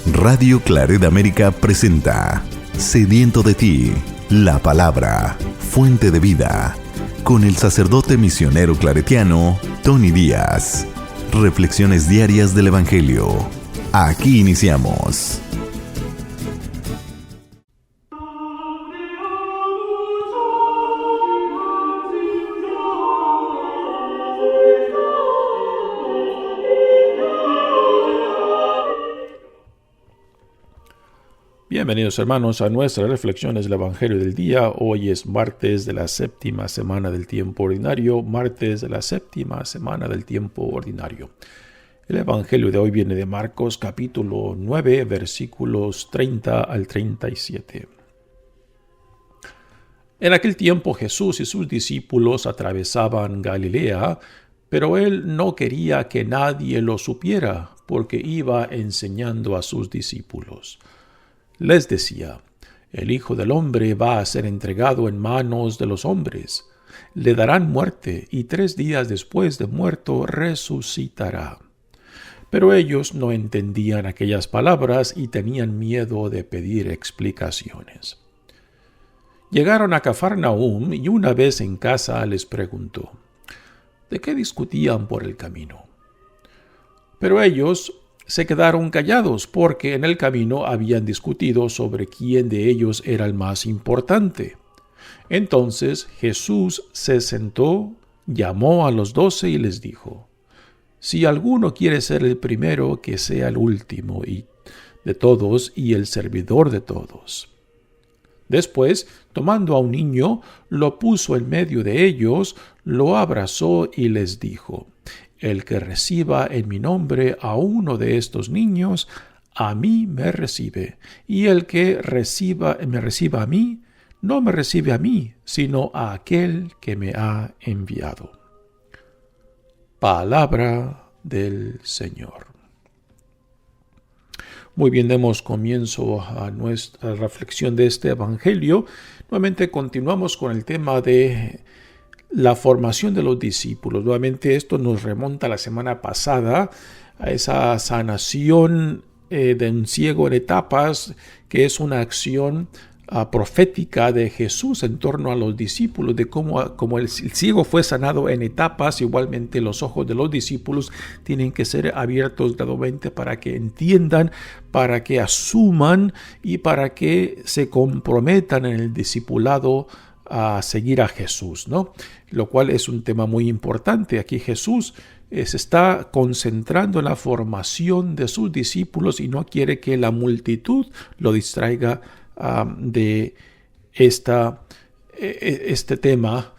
Radio Claret América presenta Sediento de ti, la palabra, fuente de vida, con el sacerdote misionero claretiano Tony Díaz. Reflexiones diarias del Evangelio. Aquí iniciamos. Bienvenidos hermanos a nuestras reflexiones del Evangelio del día. Hoy es martes de la séptima semana del tiempo ordinario, El Evangelio de hoy viene de Marcos capítulo 9, versículos 30 al 37. En aquel tiempo Jesús y sus discípulos atravesaban Galilea, pero él no quería que nadie lo supiera, porque iba enseñando a sus discípulos. Les decía: el Hijo del Hombre va a ser entregado en manos de los hombres. Le darán muerte, y 3 días después de muerto resucitará. Pero ellos no entendían aquellas palabras y tenían miedo de pedir explicaciones. Llegaron a Cafarnaúm y una vez en casa les preguntó: ¿de qué discutían por el camino? Pero ellos se quedaron callados porque en el camino habían discutido sobre quién de ellos era el más importante. Entonces Jesús se sentó, llamó a los 12 y les dijo: si alguno quiere ser el primero, que sea el último de todos y el servidor de todos. Después, tomando a un niño, lo puso en medio de ellos, lo abrazó y les dijo: el que reciba en mi nombre a uno de estos niños, a mí me recibe, y el que me reciba a mí, no me recibe a mí, sino a aquel que me ha enviado. Palabra del Señor. Muy bien, demos comienzo a nuestra reflexión de este Evangelio. Nuevamente continuamos con el tema de la formación de los discípulos. Nuevamente esto nos remonta a la semana pasada, a esa sanación de un ciego en etapas, que es una acción profética de Jesús en torno a los discípulos, de cómo el ciego fue sanado en etapas. Igualmente los ojos de los discípulos tienen que ser abiertos gradualmente para que entiendan, para que asuman y para que se comprometan en el discipulado a seguir a Jesús, ¿no? Lo cual es un tema muy importante. Aquí Jesús se está concentrando en la formación de sus discípulos y no quiere que la multitud lo distraiga de este tema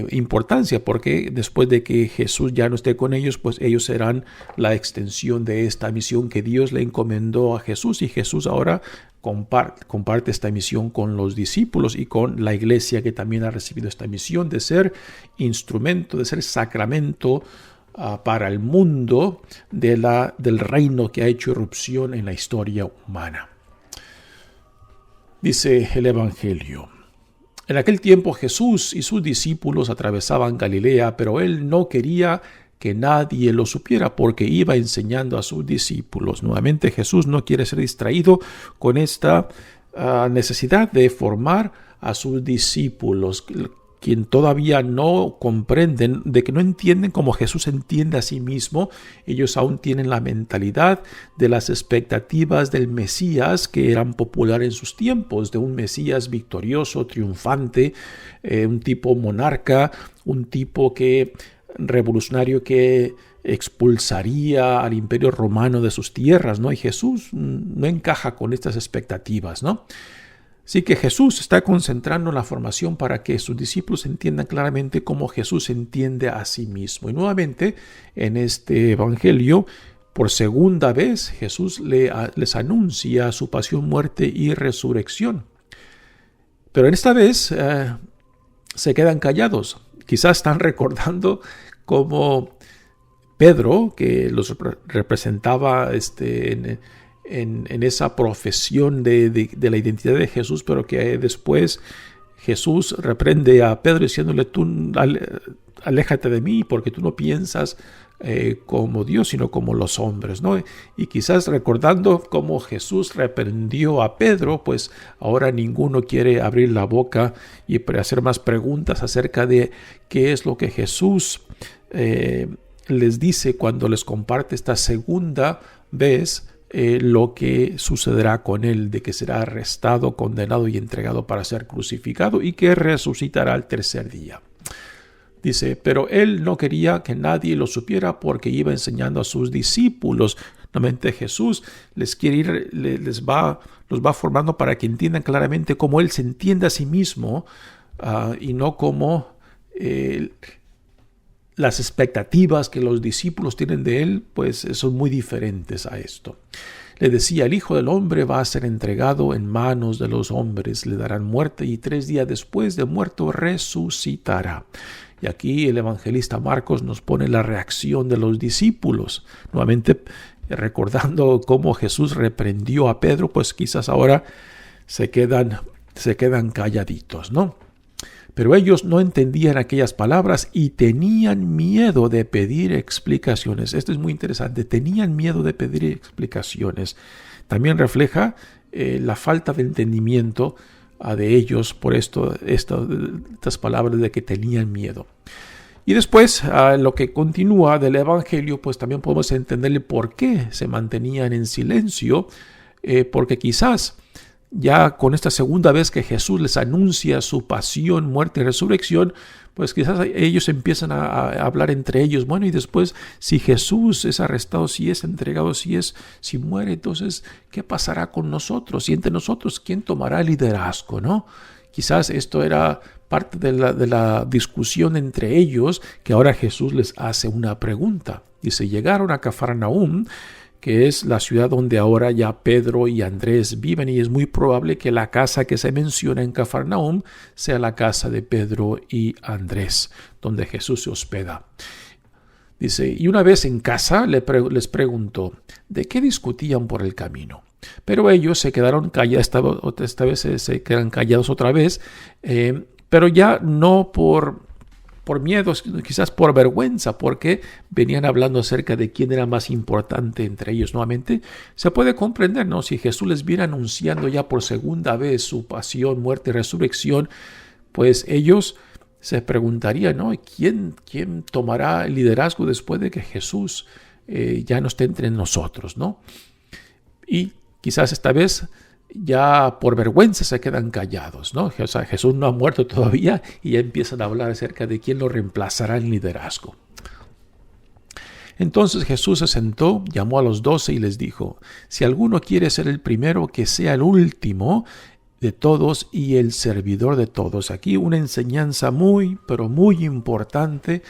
importancia, porque después de que Jesús ya no esté con ellos, pues ellos serán la extensión de esta misión que Dios le encomendó a Jesús, y Jesús ahora comparte esta misión con los discípulos y con la iglesia, que también ha recibido esta misión de ser instrumento, de ser sacramento para el mundo del reino que ha hecho irrupción en la historia humana. Dice el Evangelio: en aquel tiempo Jesús y sus discípulos atravesaban Galilea, pero él no quería que nadie lo supiera porque iba enseñando a sus discípulos. Nuevamente Jesús no quiere ser distraído con esta necesidad de formar a sus discípulos, quien todavía no comprenden, de que no entienden como Jesús entiende a sí mismo. Ellos aún tienen la mentalidad de las expectativas del Mesías que eran populares en sus tiempos, de un Mesías victorioso, triunfante, un tipo monarca, un tipo revolucionario que expulsaría al imperio romano de sus tierras, ¿no? Y Jesús no encaja con estas expectativas, ¿no? Así que Jesús está concentrando en la formación para que sus discípulos entiendan claramente cómo Jesús entiende a sí mismo. Y nuevamente, en este Evangelio, por segunda vez, Jesús les anuncia su pasión, muerte y resurrección. Pero en esta vez se quedan callados. Quizás están recordando cómo Pedro, que los representaba en esa profesión de la identidad de Jesús, pero que después Jesús reprende a Pedro diciéndole: tú aléjate de mí porque tú no piensas como Dios, sino como los hombres, ¿no? Y quizás recordando cómo Jesús reprendió a Pedro, pues ahora ninguno quiere abrir la boca y hacer más preguntas acerca de qué es lo que Jesús les dice cuando les comparte esta segunda vez lo que sucederá con él, de que será arrestado, condenado y entregado para ser crucificado y que resucitará al tercer día. Dice, pero él no quería que nadie lo supiera porque iba enseñando a sus discípulos. Nuevamente Jesús los va formando para que entiendan claramente cómo él se entiende a sí mismo y no como las expectativas que los discípulos tienen de él, pues son muy diferentes a esto. Le decía, el Hijo del Hombre va a ser entregado en manos de los hombres, le darán muerte y 3 días después de muerto resucitará. Y aquí el evangelista Marcos nos pone la reacción de los discípulos. Nuevamente recordando cómo Jesús reprendió a Pedro, pues quizás ahora se quedan calladitos, ¿no? Pero ellos no entendían aquellas palabras y tenían miedo de pedir explicaciones. Esto es muy interesante. Tenían miedo de pedir explicaciones. También refleja la falta de entendimiento de ellos por estas palabras de que tenían miedo. Y después, lo que continúa del Evangelio, pues también podemos entenderle por qué se mantenían en silencio, porque quizás ya con esta segunda vez que Jesús les anuncia su pasión, muerte y resurrección, pues quizás ellos empiezan a hablar entre ellos. Bueno, y después, si Jesús es arrestado, si es entregado, si muere, entonces, ¿qué pasará con nosotros? Y entre nosotros, ¿quién tomará el liderazgo, no? Quizás esto era parte de la discusión entre ellos, que ahora Jesús les hace una pregunta. Dice, llegaron a Cafarnaúm, que es la ciudad donde ahora ya Pedro y Andrés viven, y es muy probable que la casa que se menciona en Cafarnaúm sea la casa de Pedro y Andrés, donde Jesús se hospeda. Dice, y una vez en casa les preguntó, ¿de qué discutían por el camino? Pero ellos se quedaron callados, esta vez se quedan callados otra vez, pero ya no por miedo, quizás por vergüenza, porque venían hablando acerca de quién era más importante entre ellos. Nuevamente, se puede comprender, ¿no? Si Jesús les viene anunciando ya por segunda vez su pasión, muerte y resurrección, pues ellos se preguntarían, ¿no? ¿Quién tomará el liderazgo después de que Jesús ya no esté entre nosotros, ¿no? Y quizás esta vez ya por vergüenza se quedan callados, ¿no? O sea, Jesús no ha muerto todavía y ya empiezan a hablar acerca de quién lo reemplazará en liderazgo. Entonces Jesús se sentó, llamó a los 12 y les dijo, si alguno quiere ser el primero, que sea el último de todos y el servidor de todos. Aquí una enseñanza muy, pero muy importante,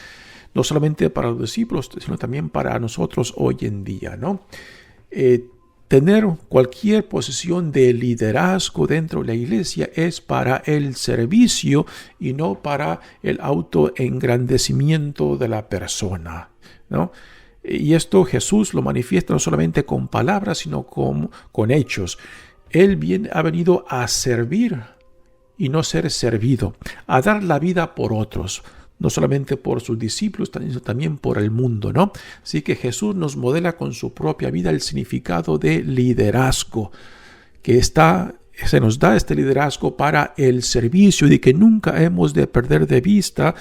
no solamente para los discípulos, sino también para nosotros hoy en día, ¿no? Tener cualquier posición de liderazgo dentro de la iglesia es para el servicio y no para el autoengrandecimiento de la persona, ¿no? Y esto Jesús lo manifiesta no solamente con palabras, sino con hechos. Él ha venido a servir y no ser servido, a dar la vida por otros, no solamente por sus discípulos, sino también por el mundo, ¿no? Así que Jesús nos modela con su propia vida el significado de liderazgo, que se nos da este liderazgo para el servicio, y que nunca hemos de perder de vista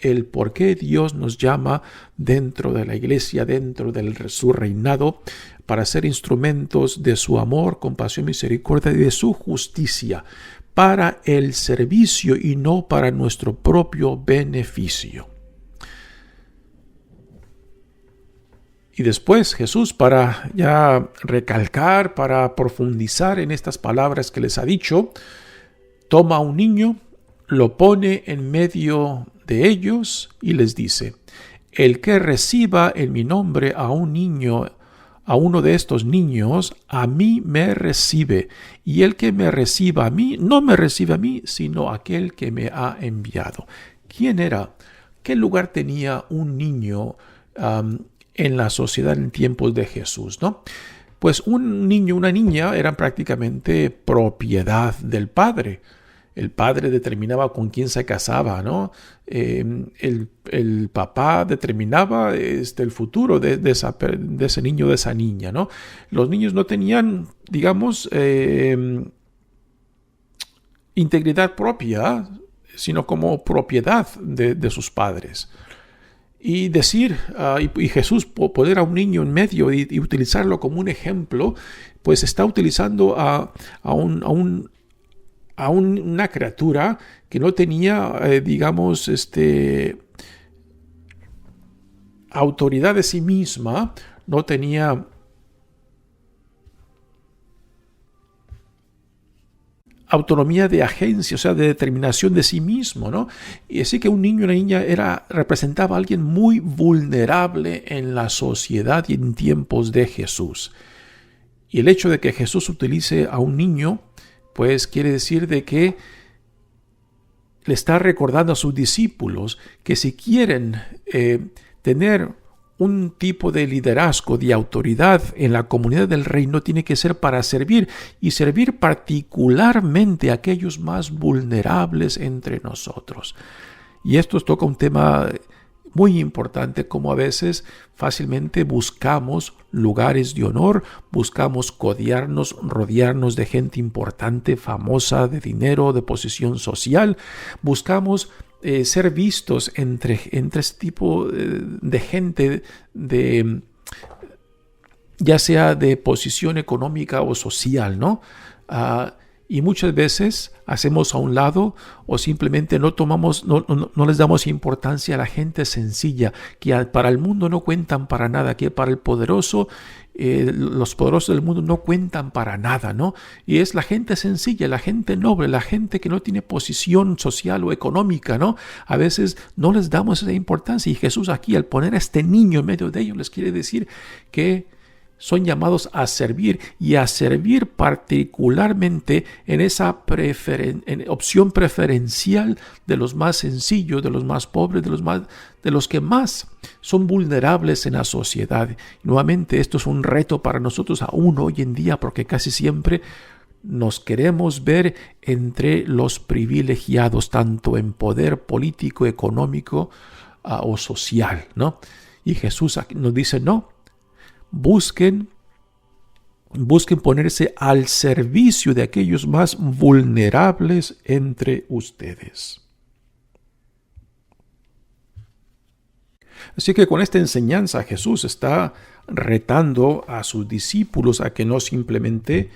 el por qué Dios nos llama dentro de la iglesia, dentro de su reinado, para ser instrumentos de su amor, compasión, misericordia y de su justicia, para el servicio y no para nuestro propio beneficio. Y después Jesús, para ya recalcar, para profundizar en estas palabras que les ha dicho, toma a un niño, lo pone en medio de ellos y les dice, el que reciba en mi nombre a un niño, a uno de estos niños, a mí me recibe, y el que me reciba a mí, no me recibe a mí, sino aquel que me ha enviado. ¿Quién era? ¿Qué lugar tenía un niño en la sociedad en tiempos de Jesús, ¿no? Pues un niño, una niña eran prácticamente propiedad del padre. El padre determinaba con quién se casaba, ¿no? El papá determinaba el futuro de ese niño, de esa niña, ¿no? Los niños no tenían, digamos, integridad propia, sino como propiedad de sus padres. Y decir, y Jesús poner a un niño en medio y utilizarlo como un ejemplo, pues está utilizando a una criatura que no tenía, digamos, autoridad de sí misma, no tenía autonomía de agencia, o sea, de determinación de sí mismo, ¿no? Y así que un niño y una niña representaba a alguien muy vulnerable en la sociedad y en tiempos de Jesús. Y el hecho de que Jesús utilice a un niño, pues quiere decir de que le está recordando a sus discípulos que si quieren tener un tipo de liderazgo, de autoridad en la comunidad del reino, tiene que ser para servir, y servir particularmente a aquellos más vulnerables entre nosotros. Y esto toca un tema muy importante, como a veces fácilmente buscamos lugares de honor, buscamos rodearnos de gente importante, famosa, de dinero, de posición social, buscamos ser vistos entre este tipo de gente, ya sea de posición económica o social, ¿no? Y muchas veces hacemos a un lado o simplemente no les damos importancia a la gente sencilla, que para el mundo no cuentan para nada, que para el poderoso, los poderosos del mundo no cuentan para nada, ¿no? Y es la gente sencilla, la gente noble, la gente que no tiene posición social o económica, ¿no? A veces no les damos esa importancia, y Jesús aquí, al poner a este niño en medio de ellos, les quiere decir que son llamados a servir, y a servir particularmente en esa opción preferencial de los más sencillos, de los más pobres, de los que más son vulnerables en la sociedad. Y nuevamente, esto es un reto para nosotros aún hoy en día, porque casi siempre nos queremos ver entre los privilegiados, tanto en poder político, económico o social, ¿no? Y Jesús nos dice, no. Busquen ponerse al servicio de aquellos más vulnerables entre ustedes. Así que con esta enseñanza Jesús está retando a sus discípulos a que no simplemente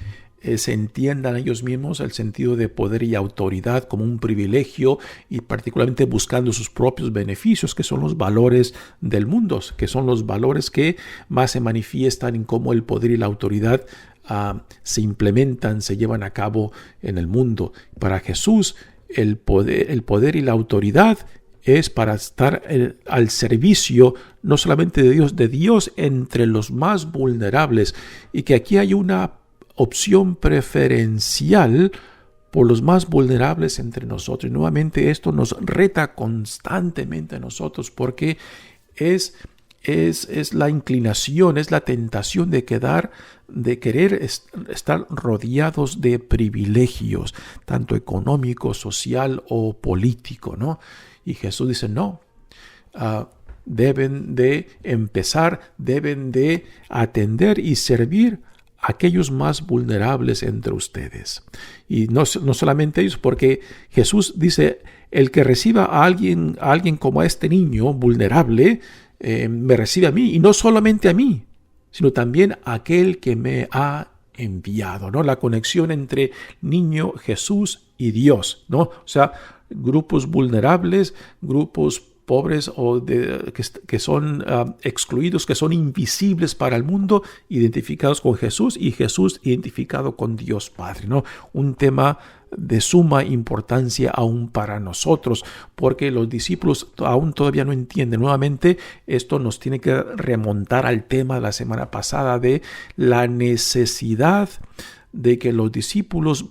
se entiendan ellos mismos el sentido de poder y autoridad como un privilegio, y particularmente buscando sus propios beneficios, que son los valores del mundo, que son los valores que más se manifiestan en cómo el poder y la autoridad se implementan, se llevan a cabo en el mundo. Para Jesús, el poder y la autoridad es para estar al servicio no solamente de Dios entre los más vulnerables, y que aquí hay una opción preferencial por los más vulnerables entre nosotros. Y nuevamente esto nos reta constantemente a nosotros, porque es la inclinación, es la tentación de querer estar rodeados de privilegios, tanto económico, social o político, ¿no? Y Jesús dice, no, deben de empezar, deben de atender y servir a aquellos más vulnerables entre ustedes. Y no solamente ellos, porque Jesús dice, el que reciba a alguien como a este niño vulnerable, me recibe a mí, y no solamente a mí, sino también a aquel que me ha enviado, ¿no? La conexión entre niño, Jesús y Dios, ¿no? O sea, grupos vulnerables, grupos pobres o que son excluidos, que son invisibles para el mundo, identificados con Jesús, y Jesús identificado con Dios Padre, ¿no? Un tema de suma importancia aún para nosotros, porque los discípulos aún todavía no entienden. Nuevamente, esto nos tiene que remontar al tema de la semana pasada de la necesidad de que los discípulos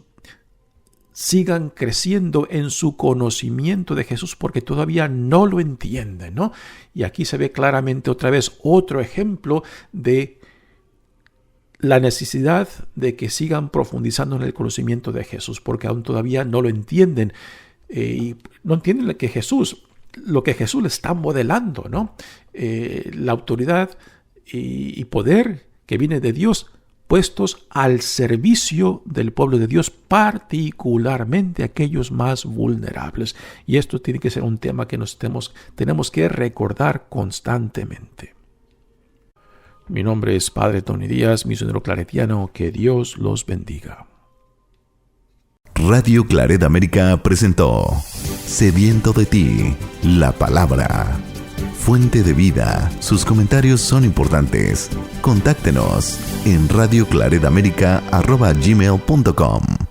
sigan creciendo en su conocimiento de Jesús, porque todavía no lo entienden, ¿no? Y aquí se ve claramente otra vez otro ejemplo de la necesidad de que sigan profundizando en el conocimiento de Jesús, porque aún todavía no lo entienden y no entienden lo que Jesús le está modelando, ¿no? La autoridad y poder que viene de Dios, puestos al servicio del pueblo de Dios, particularmente aquellos más vulnerables. Y esto tiene que ser un tema que tenemos que recordar constantemente. Mi nombre es Padre Tony Díaz, misionero claretiano. Que Dios los bendiga. Radio Claret América presentó Sediento de ti, la palabra. Fuente de vida. Sus comentarios son importantes. Contáctenos en radioclaretamerica@gmail.com.